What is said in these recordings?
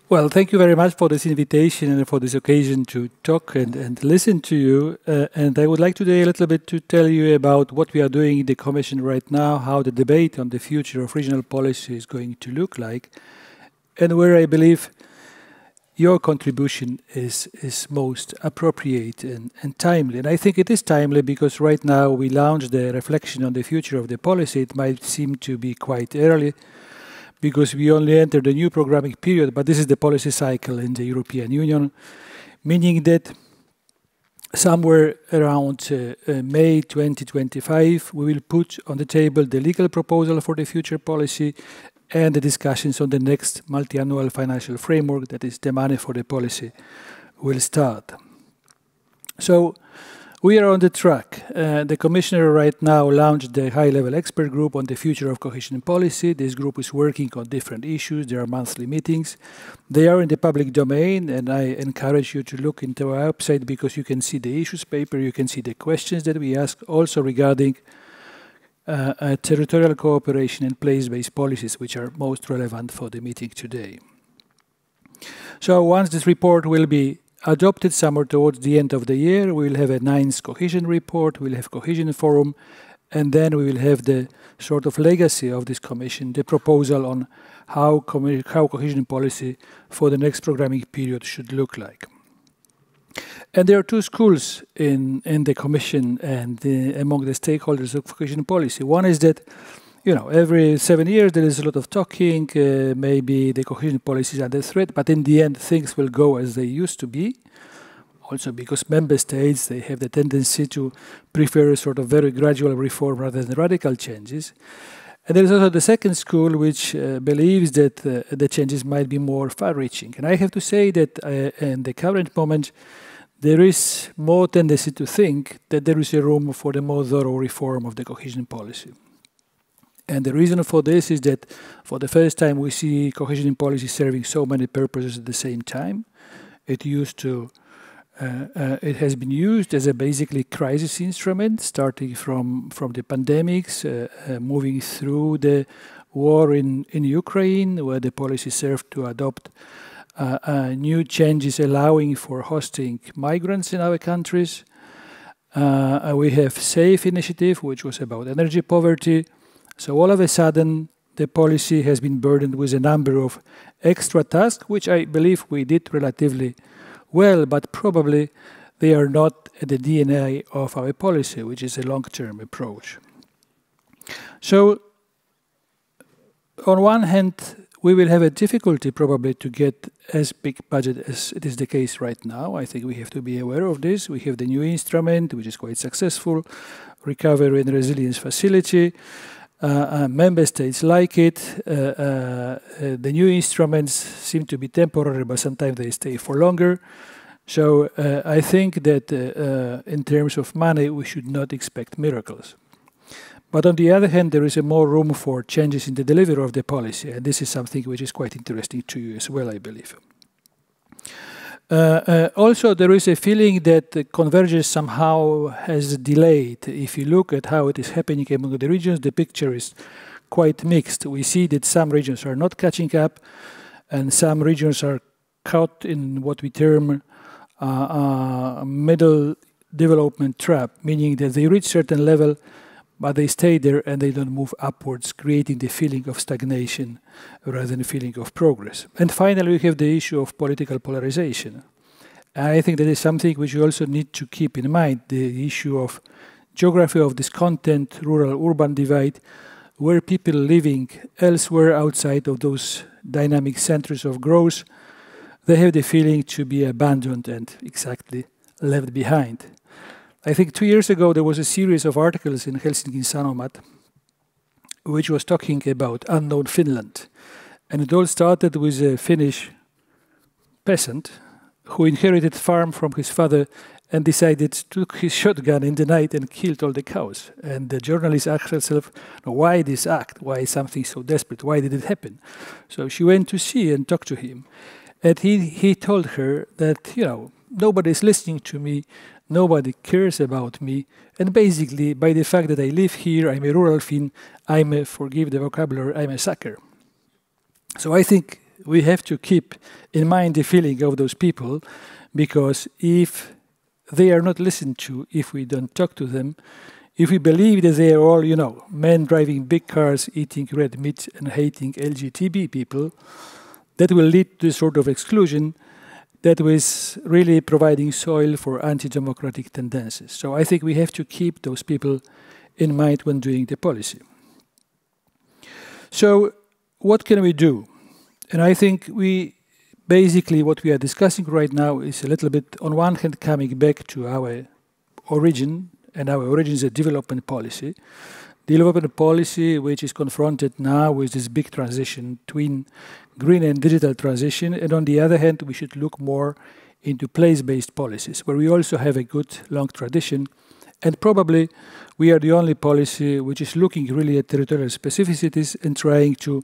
Well, thank you very much for this invitation and for this occasion to talk and listen to you. And I would like today a little bit to tell you about what we are doing in the Commission right now, how the debate on the future of regional policy is going to look like, and where I believe your contribution is most appropriate and timely. And I think it is timely because right now we launched the reflection on the future of the policy. It might seem to be quite early, because we only entered the new programming period, but this is the policy cycle in the European Union, meaning that somewhere around May 2025, we will put on the table the legal proposal for the future policy and the discussions on the next multi-annual financial framework, that is the money for the policy, will start. So we are on the track. The Commissioner right now launched the high-level expert group on the future of cohesion policy. This group is working on different issues. There are monthly meetings. They are in the public domain, and I encourage you to look into our website because you can see the issues paper, you can see the questions that we ask, also regarding territorial cooperation and place-based policies, which are most relevant for the meeting today. So once this report will be adopted somewhere towards the end of the year, we will have a 9th cohesion report, we will have cohesion forum, and then we will have the sort of legacy of this commission, the proposal on how cohesion policy for the next programming period should look like. And there are two schools in the commission and among the stakeholders of cohesion policy. One is that, you know, every 7 years there is a lot of talking, maybe the cohesion policy is under threat, but in the end things will go as they used to be. Also because member states, they have the tendency to prefer a sort of very gradual reform rather than radical changes. And there is also the second school which believes that the changes might be more far-reaching. And I have to say that in the current moment, there is more tendency to think that there is a room for the more thorough reform of the cohesion policy. And the reason for this is that for the first time we see cohesion policy serving so many purposes at the same time. It has been used as a basically crisis instrument, starting from the pandemics, moving through the war in Ukraine, where the policy served to adopt new changes allowing for hosting migrants in our countries. We have SAFE initiative, which was about energy poverty. So all of a sudden, the policy has been burdened with a number of extra tasks, which I believe we did relatively well, but probably they are not at the DNA of our policy, which is a long-term approach. So, on one hand, we will have a difficulty probably to get as big budget as it is the case right now. I think we have to be aware of this. We have the new instrument, which is quite successful, Recovery and Resilience Facility. Member states like it. The new instruments seem to be temporary, but sometimes they stay for longer. So I think that in terms of money, we should not expect miracles. But on the other hand, there is more room for changes in the delivery of the policy, and this is something which is quite interesting to you as well, I believe. Also, there is a feeling that convergence somehow has delayed. If you look at how it is happening among the regions, the picture is quite mixed. We see that some regions are not catching up, and some regions are caught in what we term middle development trap, meaning that they reach certain level, but they stay there and they don't move upwards, creating the feeling of stagnation rather than a feeling of progress. And finally, we have the issue of political polarization. I think that is something which you also need to keep in mind, the issue of geography of discontent, rural-urban divide, where people living elsewhere outside of those dynamic centers of growth, they have the feeling to be abandoned and exactly left behind. I think 2 years ago there was a series of articles in Helsingin Sanomat which was talking about unknown Finland. And it all started with a Finnish peasant who inherited farm from his father and decided to took his shotgun in the night and killed all the cows. And the journalist asked herself, why this act? Why something so desperate? Why did it happen? So she went to see and talked to him. And he told her that, you know, nobody is listening to me, nobody cares about me, and basically by the fact that I live here, I'm a rural Finn, forgive the vocabulary, I'm a sucker. So I think we have to keep in mind the feeling of those people, because if they are not listened to, if we don't talk to them, if we believe that they are all, you know, men driving big cars, eating red meat and hating LGTB people, that will lead to a sort of exclusion that was really providing soil for anti-democratic tendencies. So I think we have to keep those people in mind when doing the policy. So what can we do? And I think basically what we are discussing right now is a little bit, on one hand, coming back to our origin, and our origin is a development policy. Development policy which is confronted now with this big transition between green and digital transition, and on the other hand, we should look more into place-based policies, where we also have a good long tradition, and probably we are the only policy which is looking really at territorial specificities and trying to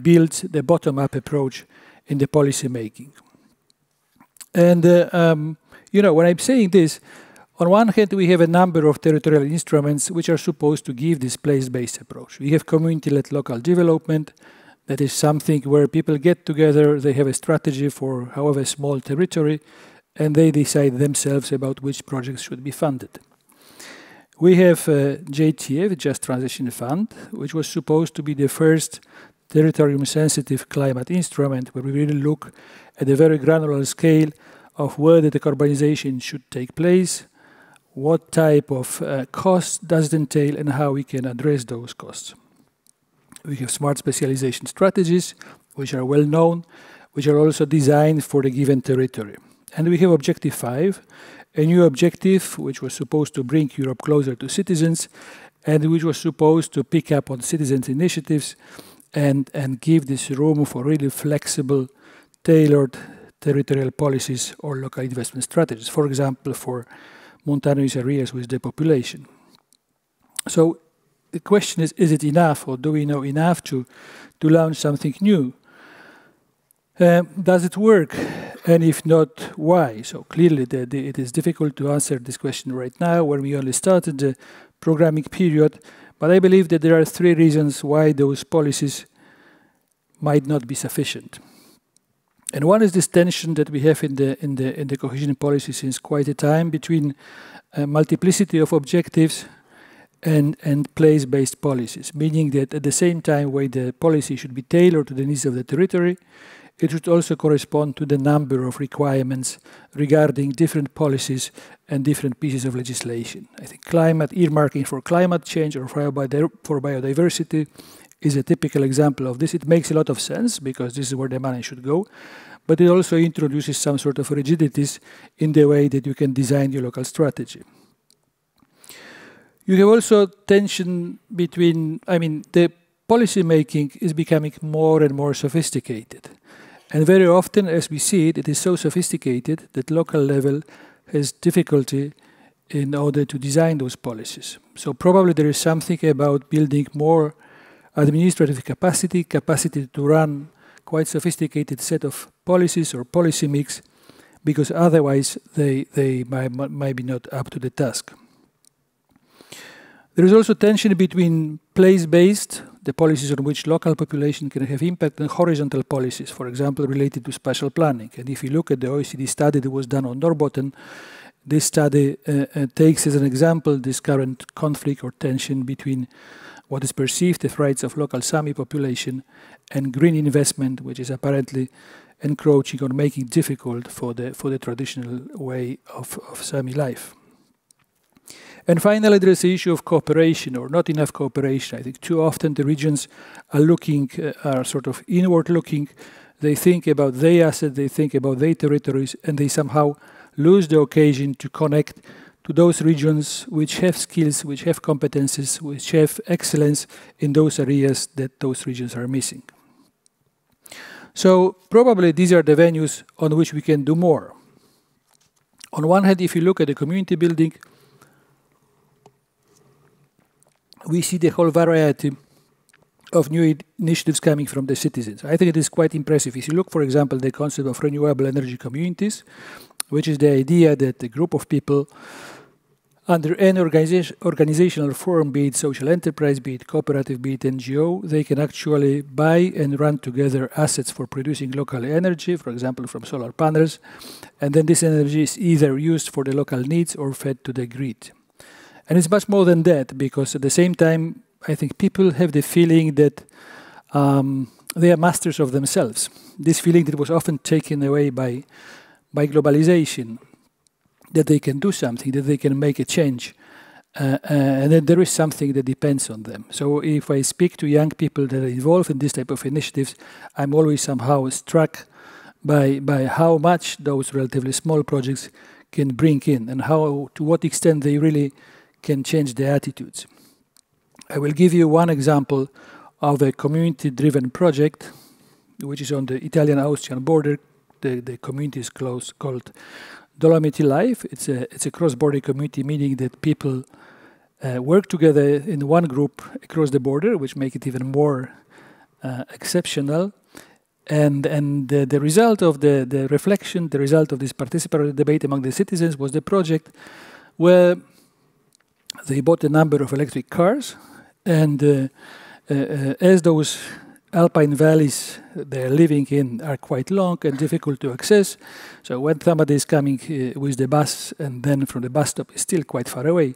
build the bottom-up approach in the policy making. And, you know, when I'm saying this, on one hand, we have a number of territorial instruments which are supposed to give this place-based approach. We have community-led local development. That is something where people get together, they have a strategy for however small territory, and they decide themselves about which projects should be funded. We have JTF, Just Transition Fund, which was supposed to be the first territorium-sensitive climate instrument, where we really look at a very granular scale of where the decarbonization should take place, what type of costs does it entail, and how we can address those costs. We have smart specialization strategies, which are well known, which are also designed for the given territory. And we have Objective 5, a new objective which was supposed to bring Europe closer to citizens, and which was supposed to pick up on citizens' initiatives and give this room for really flexible, tailored territorial policies or local investment strategies, for example, for mountainous areas with depopulation. So the question is it enough, or do we know enough to launch something new? Does it work? And if not, why? So clearly it is difficult to answer this question right now when we only started the programming period, but I believe that there are three reasons why those policies might not be sufficient. And one is this tension that we have in the cohesion policy since quite a time between multiplicity of objectives and place-based policies, meaning that at the same time where the policy should be tailored to the needs of the territory, it should also correspond to the number of requirements regarding different policies and different pieces of legislation. I think climate earmarking for climate change or for biodiversity is a typical example of this. It makes a lot of sense because this is where the money should go, but it also introduces some sort of rigidities in the way that you can design your local strategy. You have also tension between, the policy making is becoming more and more sophisticated. And very often, as we see it, it is so sophisticated that local level has difficulty in order to design those policies. So probably there is something about building more administrative capacity to run quite sophisticated set of policies or policy mix, because otherwise they might be not up to the task. There is also tension between place-based, the policies on which local population can have impact, and horizontal policies, for example, related to spatial planning. And if you look at the OECD study that was done on Norrbotten, this study takes as an example this current conflict or tension between what is perceived as rights of local Sami population and green investment, which is apparently encroaching or making it difficult for the traditional way of Sami life. And finally, there is the issue of cooperation or not enough cooperation. I think too often the regions are sort of inward looking. They think about their assets, they think about their territories, and they somehow lose the occasion to connect to those regions which have skills, which have competences, which have excellence in those areas that those regions are missing. So probably these are the venues on which we can do more. On one hand, if you look at the community building, we see the whole variety of new initiatives coming from the citizens. I think it is quite impressive. If you look, for example, the concept of renewable energy communities, which is the idea that a group of people under any organizational form, be it social enterprise, be it cooperative, be it NGO, they can actually buy and run together assets for producing local energy, for example, from solar panels. And then this energy is either used for the local needs or fed to the grid. And it's much more than that, because at the same time, I think people have the feeling that they are masters of themselves. This feeling that was often taken away by globalization, that they can do something, that they can make a change, and then there is something that depends on them. So if I speak to young people that are involved in this type of initiatives, I'm always somehow struck by how much those relatively small projects can bring in, and how, to what extent they really can change their attitudes. I will give you one example of a community-driven project, which is on the Italian-Austrian border. The community is called Dolomiti Live. It's a cross-border community, meaning that people work together in one group across the border, which makes it even more exceptional. And the result of the reflection, the result of this participatory debate among the citizens was the project where they bought a number of electric cars, and as those alpine valleys they're living in are quite long and difficult to access, so when somebody is coming with the bus and then from the bus stop is still quite far away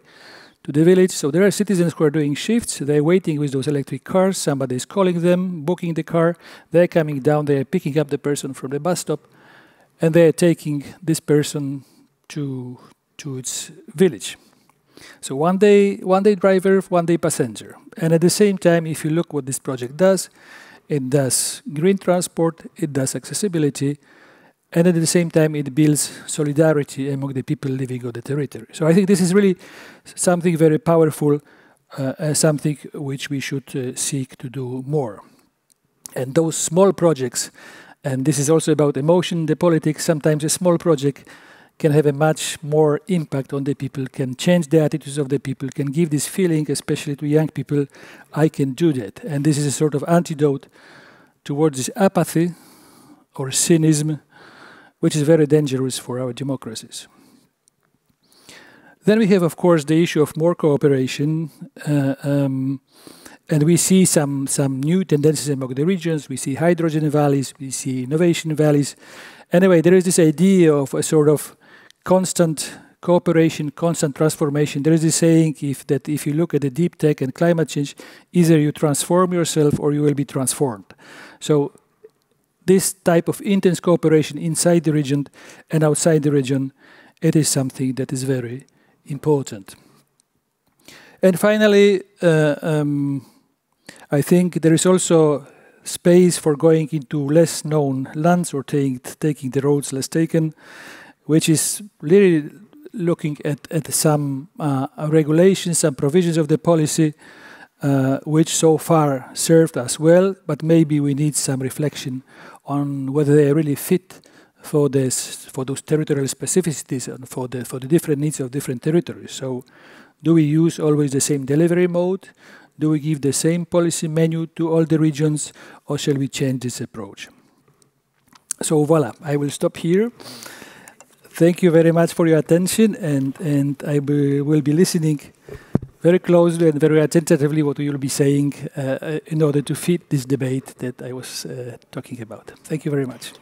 to the village, so there are citizens who are doing shifts, they're waiting with those electric cars, somebody is calling them, booking the car, they're coming down, they're picking up the person from the bus stop, and they're taking this person to its village. So one day driver, one day passenger. And at the same time, if you look what this project does, it does green transport, it does accessibility, and at the same time it builds solidarity among the people living on the territory. So I think this is really something very powerful, something which we should seek to do more. And those small projects, and this is also about emotion, the politics, sometimes a small project can have a much more impact on the people, can change the attitudes of the people, can give this feeling, especially to young people, I can do that. And this is a sort of antidote towards this apathy or cynicism, which is very dangerous for our democracies. Then we have, of course, the issue of more cooperation, and we see some new tendencies among the regions. We see hydrogen valleys, we see innovation valleys. Anyway, there is this idea of a sort of constant cooperation, constant transformation. There is this saying that if you look at the deep tech and climate change, either you transform yourself or you will be transformed. So this type of intense cooperation inside the region and outside the region, it is something that is very important. And finally, I think there is also space for going into less known lands or taking the roads less taken, which is really looking at some regulations, some provisions of the policy which so far served us well, but maybe we need some reflection on whether they are really fit for those territorial specificities and for the different needs of different territories. So do we use always the same delivery mode? Do we give the same policy menu to all the regions, or shall we change this approach? So voila, I will stop here. Thank you very much for your attention, and I will be listening very closely and very attentively what you will be saying in order to feed this debate that I was talking about. Thank you very much.